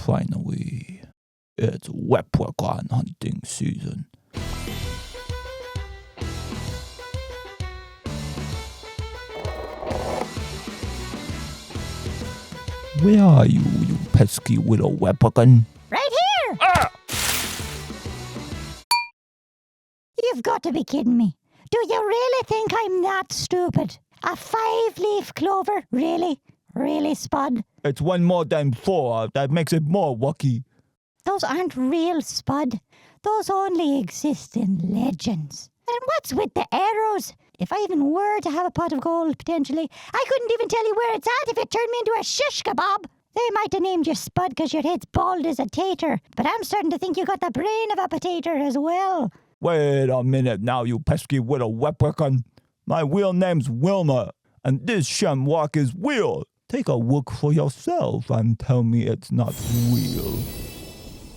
Finally, it's leprechaun hunting season. Where are you, you pesky little leprechaun? Right here! Ah! You've got to be kidding me. Do you really think I'm that stupid? A 5-leaf clover? Really? Really, Spud? It's one more than 4. That makes it more lucky. Those aren't real, Spud. Those only exist in legends. And what's with the arrows? If I even were to have a pot of gold, potentially, I couldn't even tell you where it's at if it turned me into a shish kebab. They might have named you Spud because your head's bald as a tater, but I'm starting to think you got the brain of a potato as well. Wait a minute now, you pesky little leprechaun. My real name's Wilma, and this shamrock is real. Take a look for yourself and tell me it's not real.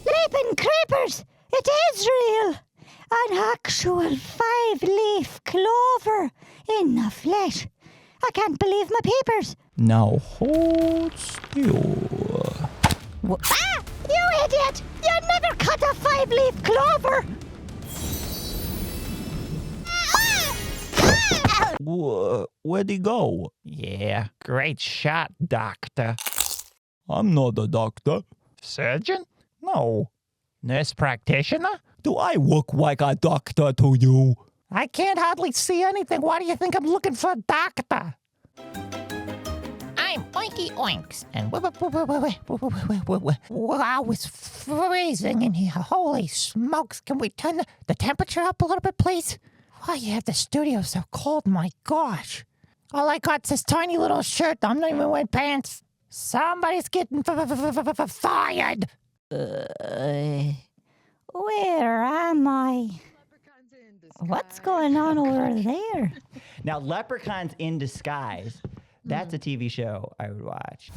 Leaping creepers! It is real! An actual 5-leaf clover in the flesh. I can't believe my papers. Now hold still. Ah! You idiot! You never cut a 5-leaf clover! Where'd he go? Yeah, great shot, doctor. I'm not a doctor. Surgeon? No. Nurse practitioner? Do I look like a doctor to you? I can't hardly see anything. Why do you think I'm looking for a doctor? I'm Oinky Oinks, and I was freezing in here. Holy smokes, can we turn the temperature up a little bit, please? Why you have the studio so cold, my gosh. All I got's this tiny little shirt. I'm not even wearing pants. Somebody's getting fired. Where am I? What's going on over there? Now, Leprechauns in Disguise, that's a TV show I would watch.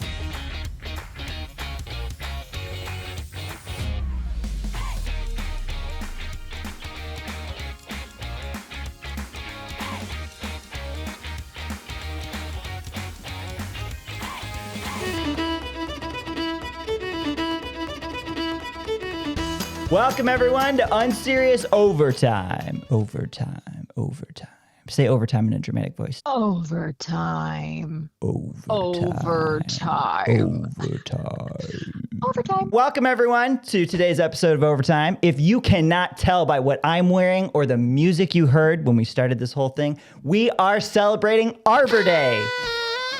Welcome, everyone, to Unserious Overtime. Overtime. Say overtime in a dramatic voice. Overtime. Welcome, everyone, to today's episode of Overtime. If you cannot tell by what I'm wearing or the music you heard when we started this whole thing, we are celebrating Arbor Day.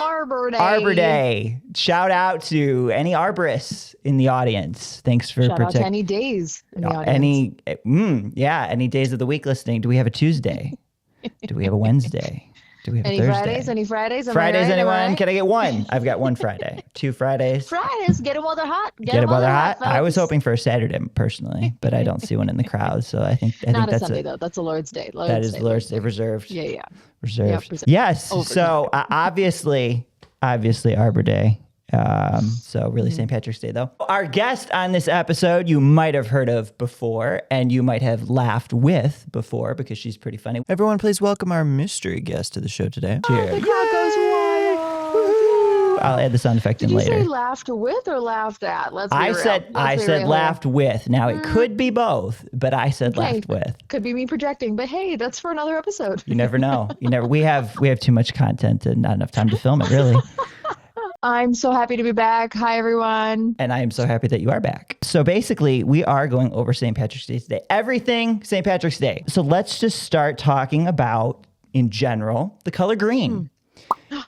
Arbor Day. Shout out to any arborists in the audience. Thanks for Shout out to any days in the audience. Any days of the week listening. Do we have a Tuesday? Do we have a Wednesday? Do we have a Thursday? Any Fridays? Fridays, anyone? Right? Can I get one? I've got one Friday. 2 Fridays. Get them while they're hot. Get them while they're hot. I was hoping for a Saturday personally, but I don't see one in the crowd. So I think Not that's a Sunday though. That's a Lord's Day. That is Lord's Day reserved. Yeah. Reserved. Reserved. Yes. Overtime. So obviously Arbor Day. So really St. Patrick's Day though. Our guest on this episode you might have heard of before and you might have laughed with before because she's pretty funny. Everyone, please welcome our mystery guest to the show today. Cheers. The crowd goes wild. I'll add the sound effect in later. Did you say laughed with or laughed at? Let's be real. I said laughed with. Now it could be both, but I said Okay. laughed with. Could be me projecting, but hey, that's for another episode. You never know. We have too much content and not enough time to film it, really. I'm so happy to be back. Hi, everyone. And I am so happy that you are back. So basically, we are going over St. Patrick's Day today. Everything St. Patrick's Day. So let's just start talking about, in general, the color green.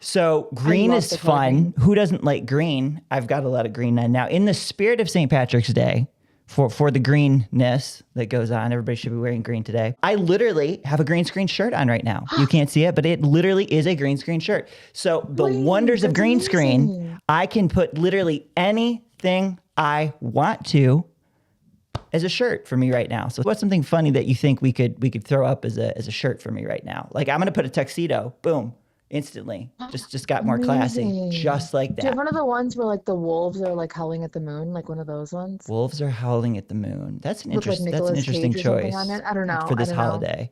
So green is fun. Who doesn't like green? I've got a lot of green on. Now, in the spirit of St. Patrick's Day, for the greenness that goes on, everybody should be wearing green today. I literally have a green screen shirt on right now. You can't see it, but it literally is a green screen shirt. So the wonders of green screen, I can put literally anything I want to as a shirt for me right now. So what's something funny that you think we could throw up as a shirt for me right now? Like I'm gonna put a tuxedo, boom. Instantly, just got more classy, just like that. Do you have one of the ones where like the wolves are like howling at the moon, like one of those ones? Wolves are howling at the moon. That's an With, like, interesting Nicolas choice Cage or something on it? I don't know. for this holiday.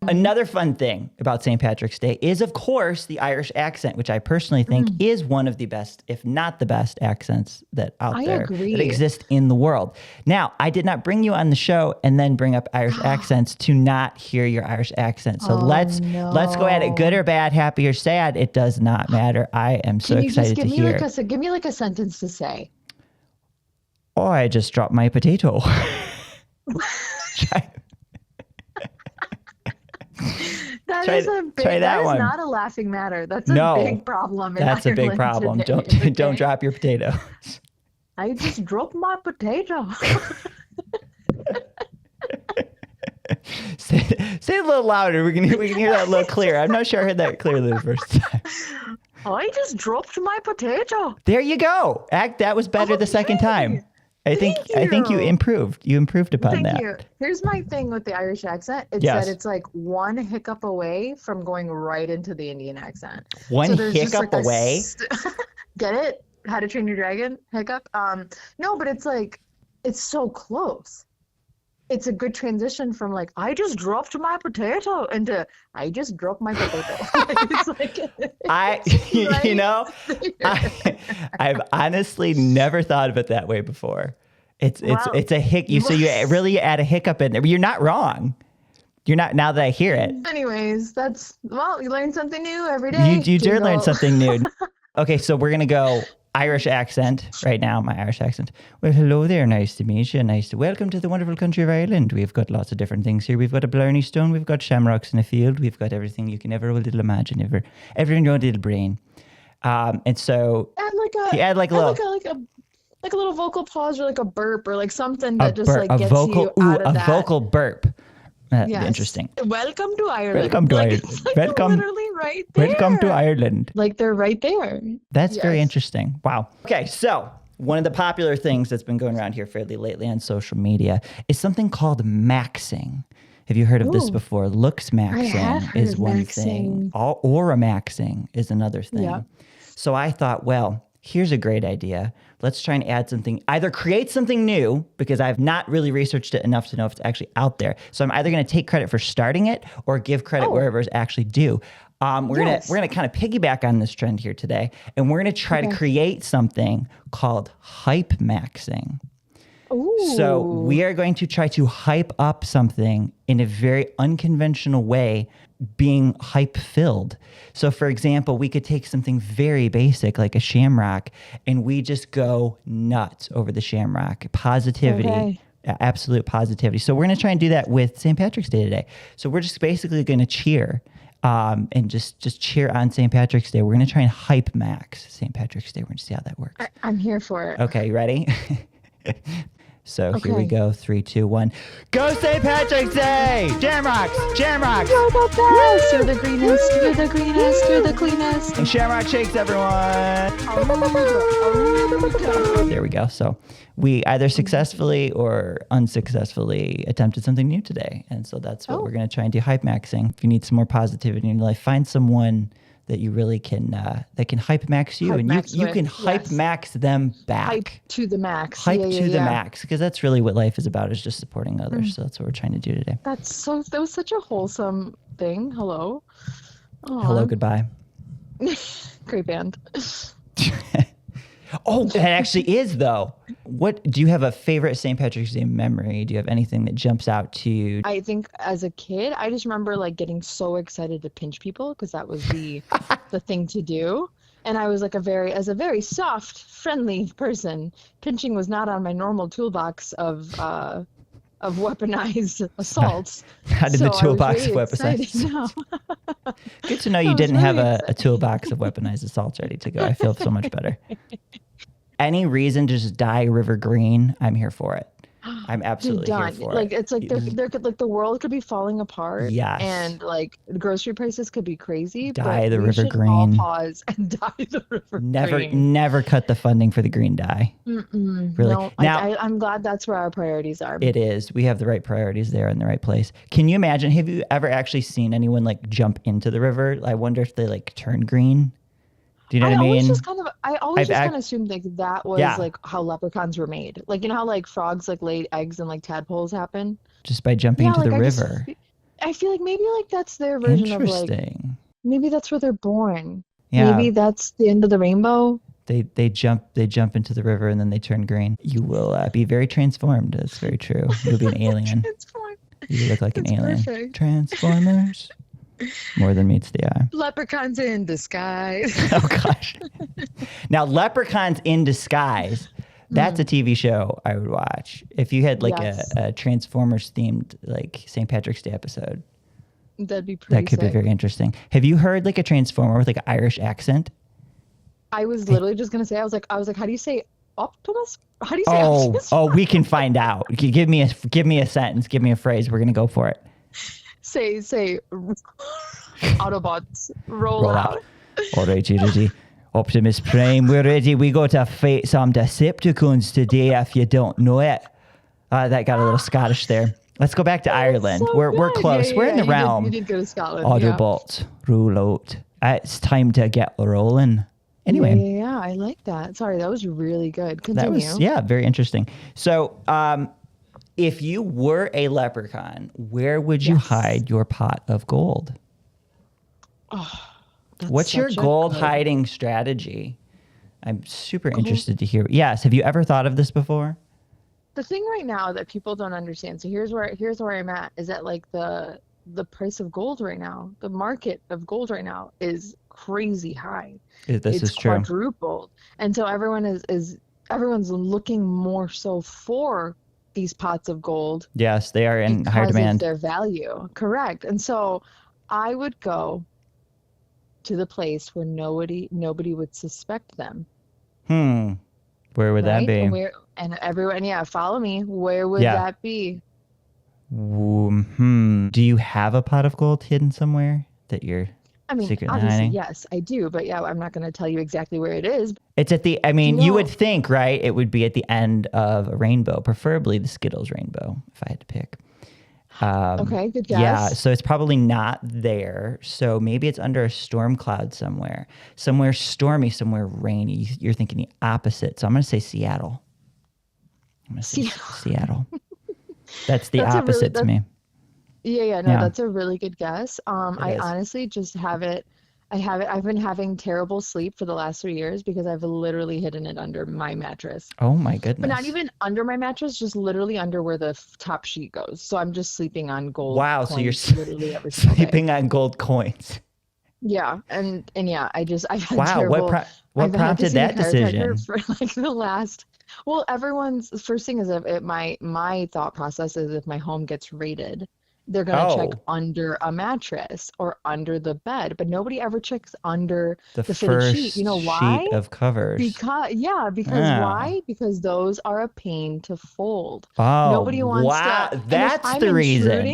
Another fun thing about St. Patrick's Day is, of course, the Irish accent, which I personally think is one of the best, if not the best accents that agree. that exist in the world. Now, I did not bring you on the show and then bring up Irish accents to not hear your Irish accent. So let's go at it, good or bad, happy or sad. It does not matter. I am so excited to hear. Give me like a sentence to say. Oh, I just dropped my potato. That is not a laughing matter. That's a big problem in That's a big Ireland problem. today, Don't drop your potato. I just dropped my potato. Say it a little louder. We can hear that a little clearer. I'm not sure I heard that clearly the first time. I just dropped my potato. There you go. That was better the second time. I think you improved. You improved upon that. Thank you. Here's my thing with the Irish accent. It's that it's like one hiccup away from going right into the Indian accent. One hiccup away? Get it? How to Train Your Dragon? Hiccup? No, but it's like, it's so close. It's a good transition from like, I just dropped my potato into, I just dropped my potato. It's like, I've honestly never thought of it that way before. It's a hic. So you really add a hiccup in there. But you're not wrong. You're not, now that I hear it. Anyways, you learn something new every day. You do learn something new. Okay, so we're going to go Irish accent right now, my Irish accent. Well, hello there. Nice to meet you. Welcome to the wonderful country of Ireland. We've got lots of different things here. We've got a Blarney Stone. We've got shamrocks in a field. We've got everything you can ever little imagine, ever in your little brain. And so you add like a little vocal pause or like a burp or like something that gets you out of that. A vocal burp. Yes. Interesting. Welcome to Ireland. Welcome to Ireland. Welcome. Literally right there. Welcome to Ireland. Like they're right there. That's very interesting. Wow. Okay, so one of the popular things that's been going around here fairly lately on social media is something called maxing. Have you heard of this before? Looks maxing is one thing. Aura maxing is another thing. Yeah. So I thought, well, here's a great idea. Let's try and add something, either create something new, because I've not really researched it enough to know if it's actually out there. So I'm either going to take credit for starting it or give credit wherever it's actually due. We're gonna kind of piggyback on this trend here today, and we're gonna try to create something called hypemaxxing. Ooh. So we are going to try to hype up something in a very unconventional way, being hype filled. So for example, we could take something very basic like a shamrock and we just go nuts over the shamrock. Positivity, absolute positivity. So we're going to try and do that with St. Patrick's Day today. So we're just basically going to cheer and just cheer on St. Patrick's Day. We're going to try and hype max St. Patrick's Day. We're going to see how that works. I'm here for it. Okay, you ready? So here we go. 3, 2, 1. Go St. Patrick's Day! Shamrocks! Shamrocks! You're the best! You're the greenest! You're the greenest! You're the cleanest! And shamrock shakes, everyone! There we go. So we either successfully or unsuccessfully attempted something new today. And so that's what we're going to try and do, hype maxing. If you need some more positivity in your life, find someone that you really can, that can hype max you, and you can hype max them back. Hype to the max. Hype to the max, because that's really what life is about, is just supporting others. So that's what we're trying to do today. That was such a wholesome thing. Hello. Aww. Hello, goodbye. Great band. Oh, it actually is, though. What do you have a favorite St. Patrick's Day memory? Do you have anything that jumps out to you? I think as a kid, I just remember like getting so excited to pinch people because that was the thing to do. And I was like as a very soft, friendly person. Pinching was not on my normal toolbox of weaponized assaults. How did the toolbox weaponize? No. Good to know you didn't have a toolbox of weaponized assaults ready to go. I feel so much better. Any reason to just dye river green, I'm here for it. I'm absolutely here for like, it. It's like there could like the world could be falling apart. Yes. And like the grocery prices could be crazy. Dye the we river should green. All pause and dye the river green. Never cut the funding for the green dye. Really. No, now, I'm glad that's where our priorities are. It is. We have the right priorities there in the right place. Can you imagine? Have you ever actually seen anyone like jump into the river? I wonder if they like turn green. Do you know what I mean? I always just kind of assumed like that was like how leprechauns were made. Like, you know how like frogs like lay eggs and like tadpoles happen? Just by jumping into the river. I feel like maybe like that's their version of like, Interesting. maybe that's where they're born. Yeah. Maybe that's the end of the rainbow. They jump into the river and then they turn green. You will be very transformed. That's very true. You'll be an alien. Transform. You look like an That's alien. perfect. Transformers. More than meets the eye. Leprechauns in disguise. Oh gosh. Now, Leprechauns in Disguise. That's a TV show I would watch. If you had like Yes. a Transformers themed like St. Patrick's Day episode, That'd be pretty that could be sick. very interesting. Have you heard like a Transformer with like an Irish accent? I was literally just gonna say, I was like, how do you say Optimus? How do you say Oh, Optimus? we can find out. Give me a sentence. Give me a phrase. We're gonna go for it. Say Autobots roll Roll out. out. All right, ready. Optimus Prime, we're ready. We got to fight some Decepticons today. If you don't know it, that got a little Scottish there. Let's go back to Ireland. So We're good. close. Yeah, We're in the you realm. did go to Scotland. Autobots, roll out. It's time to get rolling. Anyway, Yeah, I like that. Sorry, that was really good. that Continue. was very interesting. So, if you were a leprechaun, where would you Yes. hide your pot of gold? That's What's your such a gold good- hiding strategy? I'm super interested to hear. Yes, have you ever thought of this before? The thing right now that people don't understand. So here's where I'm at. Is that like the price of gold right now? The market of gold right now is crazy high. This It's is true. quadrupled, and so everyone's looking more so for these pots of gold Yes, they are in high because of demand. their value. Correct. And so I would go to the place where nobody would suspect them. Where would that right? be? And everyone, follow me. Where would Yeah. that be? Do you have a pot of gold hidden somewhere that you're I mean, secretly obviously, hiding? yes, I do, but I'm not going to tell you exactly where it is. It's at the, you No. would think, right? It would be at the end of a rainbow, preferably the Skittles rainbow, if I had to pick. Okay, good guess. Yeah, so it's probably not there. So maybe it's under a storm cloud somewhere stormy, somewhere rainy. You're thinking the opposite. So I'm going to say Seattle. I'm going to say Seattle. That's the That's a really- opposite to me. Yeah, Yeah. that's a really good guess. I is. honestly just have it. I've been having terrible sleep for the last 3 years because I've literally hidden it under my mattress. Oh my goodness. But not even under my mattress, just literally under where the top sheet goes. So I'm just sleeping on gold. Wow, so you're coins literally every single day. sleeping on gold coins. Yeah, and yeah, I've had Wow, terrible. what I've had to prompted see the that decision? chiropractor for like the last. Well, everyone's first thing is my thought process is if my home gets raided, they're gonna check Oh. under a mattress or under the bed, but nobody ever checks under The the fitted first sheet. You know why? sheet of covers. Because Yeah. why? Because those are a pain to fold. Oh, Nobody wants wow. to. and if That's I'm the reason.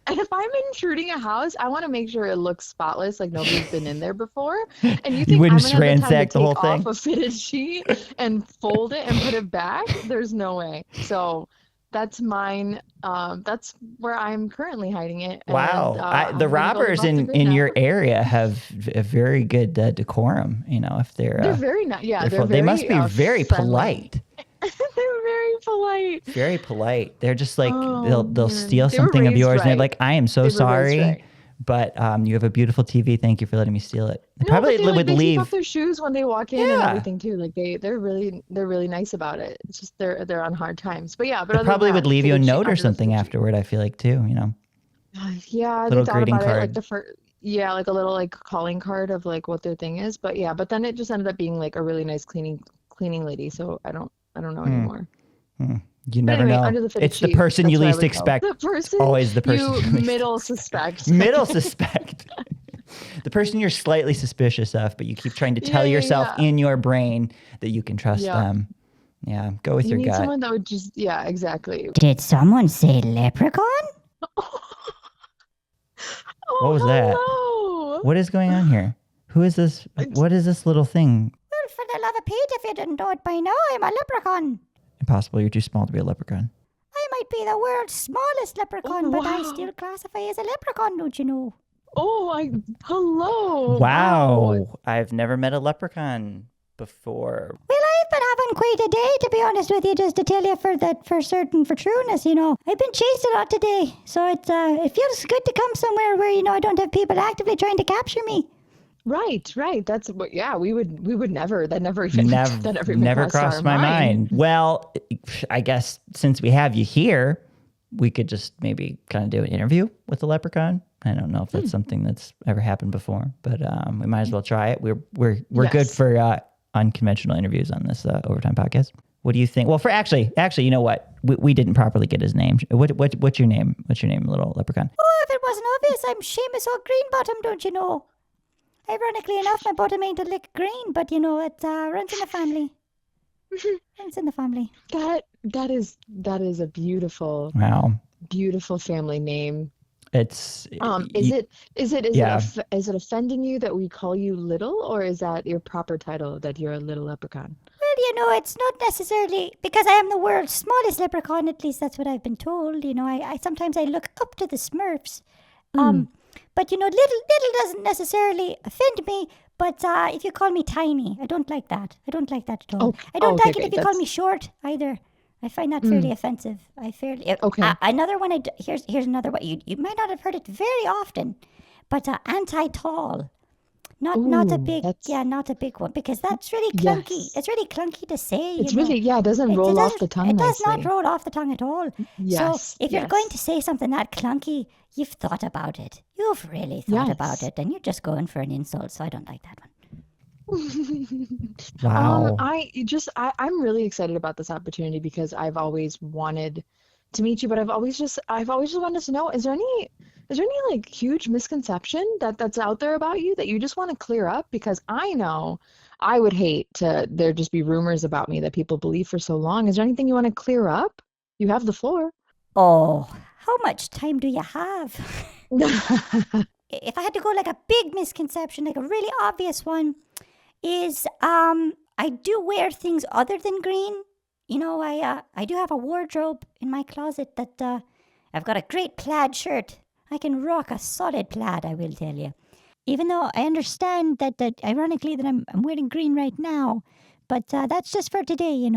And if I'm intruding a house, I want to make sure it looks spotless, like nobody's been in there before. And you think wouldn't I'm gonna have the time ransack to the whole take thing? off a fitted sheet and fold it and put it back? There's no way. So that's mine. That's where I'm currently hiding it. Wow. And, The I'm gonna go robbers across the in grid now. your area have a very good decorum, if they're They're very nice. Yeah, they're they're they must be very friendly. polite. They're very polite. Very polite. They're just like Oh, they'll man. steal They were something of raised yours and they're right. like, I am so They were raised sorry, right. but you have a beautiful TV. Thank you for letting me steal it. They No, probably but they, would they leave. take off their shoes when they walk in and Yeah. everything too. Like they're really nice about it. It's just they're on hard times. But yeah, but They other probably than would that, leave you a fitted sheet note under or the something fitted sheet. afterward. I feel like too. Yeah, Little they thought greeting about it card. like the first. Yeah, like a little like calling card of like what their thing is. But yeah, but then it just ended up being like a really nice cleaning lady. So I don't know anymore. You never anyway, know. under the fitted It's the sheet, person that's you where I least would go. expect. The person Always the person you you least middle suspect. Middle suspect. The person you're slightly suspicious of, but you keep trying to tell Yeah, yourself yeah. in your brain that you can trust Yeah. them. Yeah, go with You your need gut. someone that would just Did exactly. someone say leprechaun? Oh, What was that? hello. What is going on here? Who is this? What is this little thing? Well, for the love of Pete, if you didn't know it by now, I'm a leprechaun. Impossible. You're too small to be a leprechaun. I might be the world's smallest leprechaun, Oh, but I wow. still classify as a leprechaun, don't you know? Oh, hello. Wow. I've never met a leprechaun before? Well, I've been having quite a day, to be honest with you, just to tell you for trueness, I've been chased a lot today, so it feels good to come somewhere where, I don't have people actively trying to capture me. Right. That's what. Yeah, we would never. That never even. that Never crossed our crossed my mind. Well, I guess since we have you here, we could just maybe kind of do an interview with the leprechaun. I don't know if that's something that's ever happened before, but we might as well try it. We're good for unconventional interviews on this Overtime podcast. What do you think? Well, for actually, you know what? We didn't properly get his name. What's your name? What's your name, little leprechaun? Oh, if it wasn't obvious, I'm Sheamus O'Greenbottom, don't you know? Ironically enough, my bottom ain't a lick green, but it runs in the family. Runs in the family. That is a beautiful, beautiful family name. It's is it offending you that we call you little, or is that your proper title that you're a little leprechaun? Well, it's not necessarily because I am the world's smallest leprechaun. At least that's what I've been told. I sometimes I look up to the Smurfs. But little doesn't necessarily offend me. But if you call me tiny, I don't like that. I don't like that at all. I don't like it if you call me short either. I find that fairly offensive. Another one. Here's another one. You might not have heard it very often, but anti-tall. Not a big one, because that's really clunky. Yes. It's really clunky to say. It doesn't roll off the tongue. It does not roll off the tongue at all. Yes, so if you're going to say something that clunky, you've thought about it. You've really thought about it, and you're just going for an insult. So I don't like that one. Wow. I'm really excited about this opportunity because I've always wanted to meet you, but I've always just wanted to know, is there any like huge misconception that's out there about you that you just want to clear up? Because I know I would hate to there just be rumors about me that people believe for so long. Is there anything you want to clear up? You have the floor. Oh, how much time do you have? If I had to go like a big misconception, like a really obvious one, is I do wear things other than green. I do have a wardrobe in my closet that I've got a great plaid shirt. I can rock a solid plaid, I will tell you. Even though I understand that ironically that I'm wearing green right now, but that's just for today,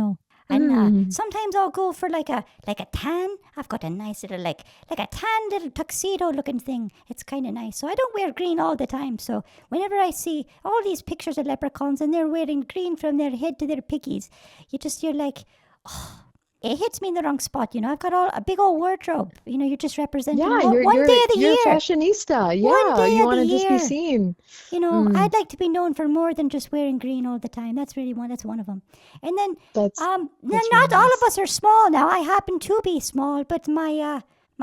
And sometimes I'll go for like a tan. I've got a nice little like a tan little tuxedo looking thing. It's kind of nice. So I don't wear green all the time. So whenever I see all these pictures of leprechauns and they're wearing green from their head to their pickies, you're like, oh, it hits me in the wrong spot. I've got a big old wardrobe. You're just representing one day of the year. You're a fashionista. Yeah, you want to just be seen. I'd like to be known for more than just wearing green all the time. That's one of them. And then, not all of us are small now. I happen to be small, but my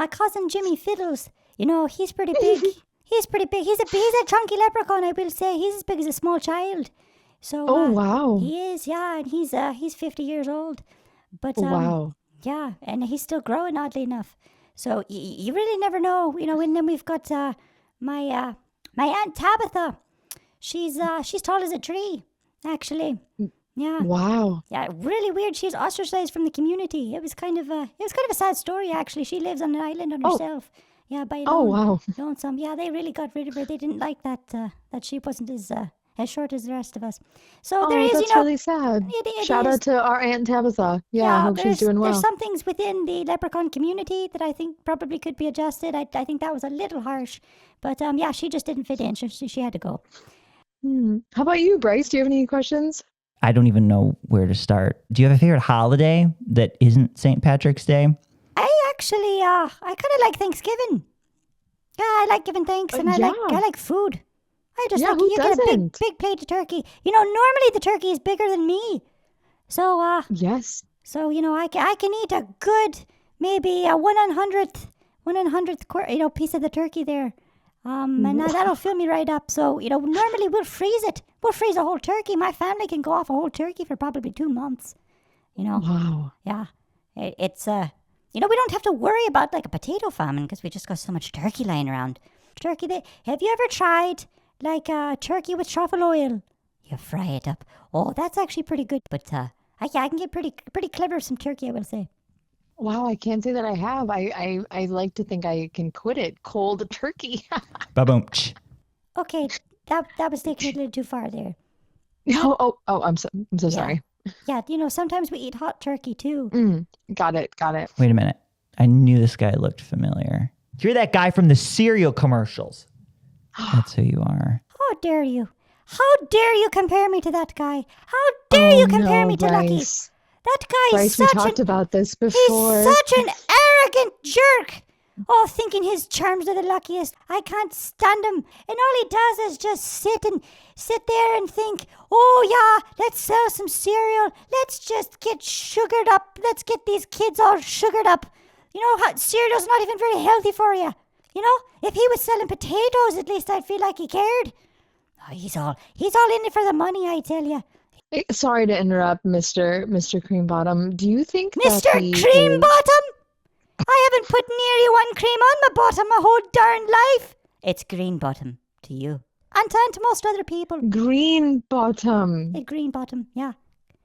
cousin Jimmy Fiddles, he's pretty big. He's pretty big. He's a chunky leprechaun, I will say. He's as big as a small child. So, wow. He is, yeah, and he's 50 years old. But wow. Yeah, and he's still growing, oddly enough. So you really never know, And then we've got my Aunt Tabitha. She's tall as a tree, actually. Yeah. Wow. Yeah, really weird. She's ostracized from the community. It was kind of a sad story, actually. She lives on an island on herself. Yeah, by lonesome. Yeah, they really got rid of her. They didn't like that she wasn't as short as the rest of us. So there is, that's really sad. Shout out to our Aunt Tabitha. Yeah, I hope she's doing well. There's some things within the leprechaun community that I think probably could be adjusted. I think that was a little harsh. But she just didn't fit in. She had to go. How about you, Bryce? Do you have any questions? I don't even know where to start. Do you have a favorite holiday that isn't St. Patrick's Day? I actually, I kind of like Thanksgiving. Yeah, I like giving thanks, and I like food. I just like you get a big plate of turkey. Normally the turkey is bigger than me, so yes. So I can eat a good maybe a 1/100th piece of the turkey there, and that'll fill me right up. So normally we'll freeze it. We'll freeze a whole turkey. My family can go off a whole turkey for probably 2 months. Wow. Yeah, it's we don't have to worry about like a potato famine because we just got so much turkey lying around. Turkey. Have you ever tried like turkey with truffle oil? You fry it up. Oh, that's actually pretty good. But I can get pretty clever with some turkey, I will say. Wow, I can't say that I have. I like to think I can quit it. Cold turkey. Ba-boom. Okay, that was taking it a little too far there. I'm so sorry. Yeah, sometimes we eat hot turkey too. Got it. Wait a minute. I knew this guy looked familiar. You're that guy from the cereal commercials. That's who you are. How dare you? How dare you compare me to that guy? How dare you compare me to Lucky? Bryce. That guy is We such talked about this before. He's such an arrogant jerk. Oh, thinking his charms are the luckiest. I can't stand him. And all he does is just sit there and think, oh yeah, let's sell some cereal. Let's just get sugared up. Let's get these kids all sugared up. Cereal's not even very healthy for you. If he was selling potatoes, at least I'd feel like he cared. Oh, he's all in it for the money, I tell you. Sorry to interrupt, Mr. Creambottom. Do you think Mr. that he Creambottom? I haven't put nearly one cream on my bottom my whole darn life. It's green bottom to you. And to most other people. Greenbottom? Green bottom, yeah.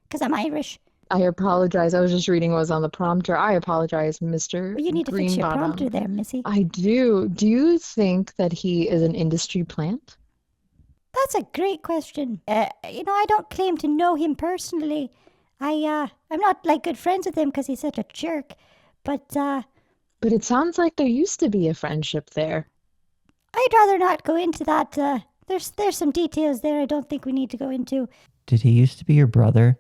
Because I'm Irish. I apologize. I was just reading what was on the prompter. I apologize, Mr. Well, you need to fix your prompter there, Missy. I do. Do you think that he is an industry plant? That's a great question. I don't claim to know him personally. I'm not good friends with him because he's such a jerk. But it sounds like there used to be a friendship there. I'd rather not go into that. There's some details there I don't think we need to go into. Did he used to be your brother?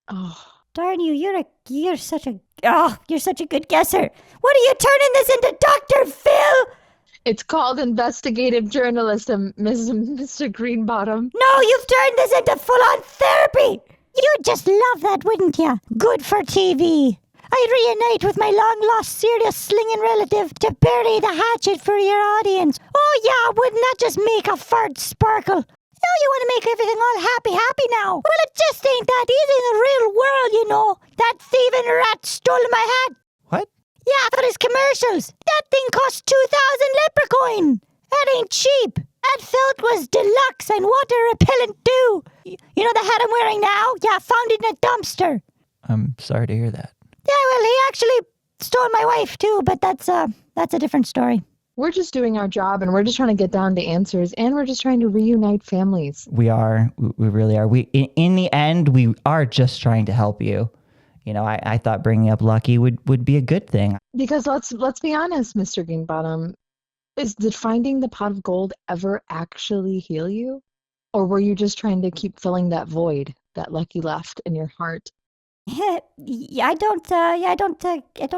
Oh, darn you! You're such a good guesser. What are you turning this into, Dr. Phil? It's called investigative journalism, Mr. Greenbottom. No, you've turned this into full-on therapy. You'd just love that, wouldn't you? Good for TV. I'd reunite with my long-lost serious-slinging relative to bury the hatchet for your audience. Oh, yeah, wouldn't that just make a fart sparkle? Now you want to make everything all happy now. Well, it just ain't that easy in the real world, That thieving rat stole my hat. What? Yeah, for his commercials. That thing cost 2,000 leprechaun. That ain't cheap. That felt was deluxe and water repellent too. You know the hat I'm wearing now? Yeah, found it in a dumpster. I'm sorry to hear that. Yeah, well, he actually stole my wife too, but that's a different story. We're just doing our job, and we're just trying to get down to answers, and we're just trying to reunite families. We are. We really are. In the end, we are just trying to help you. I thought bringing up Lucky would be a good thing. Because let's be honest, Mr. Greenbottom, did finding the pot of gold ever actually heal you, or were you just trying to keep filling that void that Lucky left in your heart? Yeah, I don't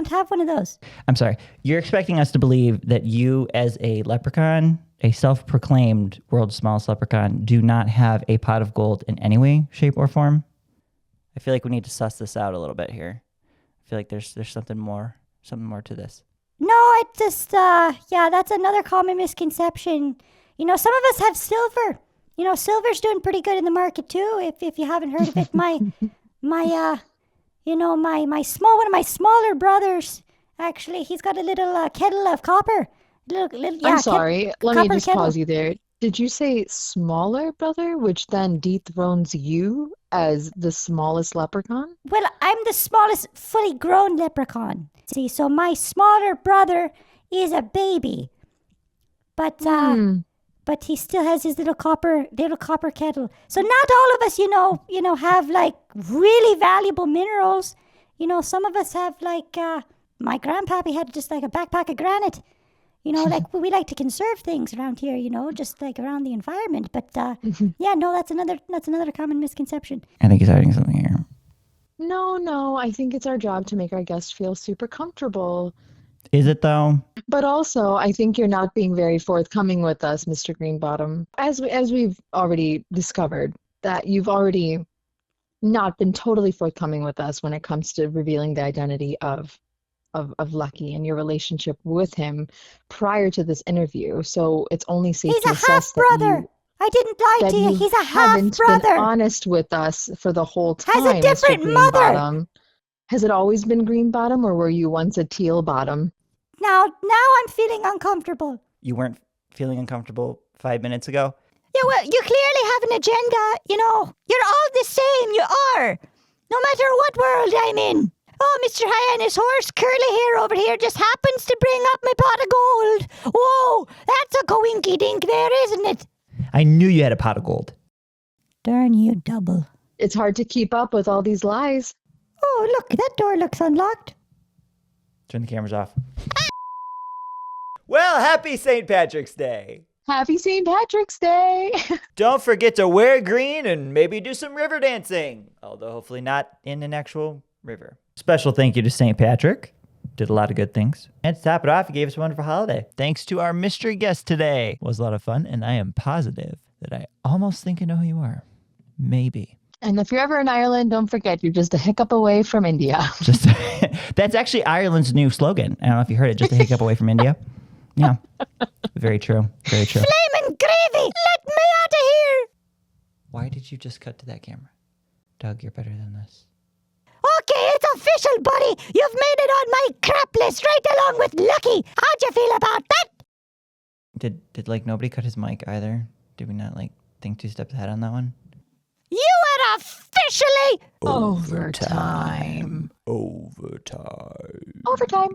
have one of those. I'm sorry. You're expecting us to believe that you, as a leprechaun, a self-proclaimed world's smallest leprechaun, do not have a pot of gold in any way, shape, or form? I feel like we need to suss this out a little bit here. I feel like there's something more to this. No, I just that's another common misconception. Some of us have silver. Silver's doing pretty good in the market too. If you haven't heard of it, one of my smaller brothers, actually, he's got a little kettle of copper. I'm sorry. Let me just kettle. pause you there. Did you say smaller brother, which then dethrones you as the smallest leprechaun? Well, I'm the smallest fully grown leprechaun. See, so my smaller brother is a baby. But he still has his little copper kettle. So not all of us, have really valuable minerals. Some of us have my grandpappy had just a backpack of granite. We like to conserve things around here, just around the environment. But that's another common misconception. I think he's hiding something here. No, I think it's our job to make our guests feel super comfortable. Is it though? But also, I think you're not being very forthcoming with us, Mr. Greenbottom. As we've already discovered, that you've already not been totally forthcoming with us when it comes to revealing the identity of Lucky and your relationship with him prior to this interview. So it's only safe to assess half-brother. I didn't lie to you. He's a haven't half-brother. Been honest with us for the whole time. Has a different Mr. mother. Greenbottom. Has it always been Greenbottom, or were you once a teal bottom? Now I'm feeling uncomfortable. You weren't feeling uncomfortable 5 minutes ago? Yeah, well, you clearly have an agenda. You're all the same. You are. No matter what world I'm in. Oh, Mr. High on his horse, curly hair over here just happens to bring up my pot of gold. Whoa, that's a coinky-dink there, isn't it? I knew you had a pot of gold. Darn you, double. It's hard to keep up with all these lies. Oh, look, that door looks unlocked. Turn the cameras off. Well, happy St. Patrick's Day. Happy St. Patrick's Day. Don't forget to wear green and maybe do some river dancing, although hopefully not in an actual river. Special thank you to St. Patrick. Did a lot of good things. And to top it off, he gave us a wonderful holiday. Thanks to our mystery guest today. It was a lot of fun, and I am positive that I almost think I know who you are. Maybe. And if you're ever in Ireland, don't forget, you're just a hiccup away from India. Just that's actually Ireland's new slogan. I don't know if you heard it, just a hiccup away from India. Yeah. Very true. Very true. Flamin' gravy! Let me out of here! Why did you just cut to that camera? Doug, you're better than this. Okay, it's official, buddy. You've made it on my crap list right along with Lucky. How'd you feel about that? Did like nobody cut his mic either? Did we not like think 2 steps ahead on that one? You are officially Overtime. Overtime. Overtime.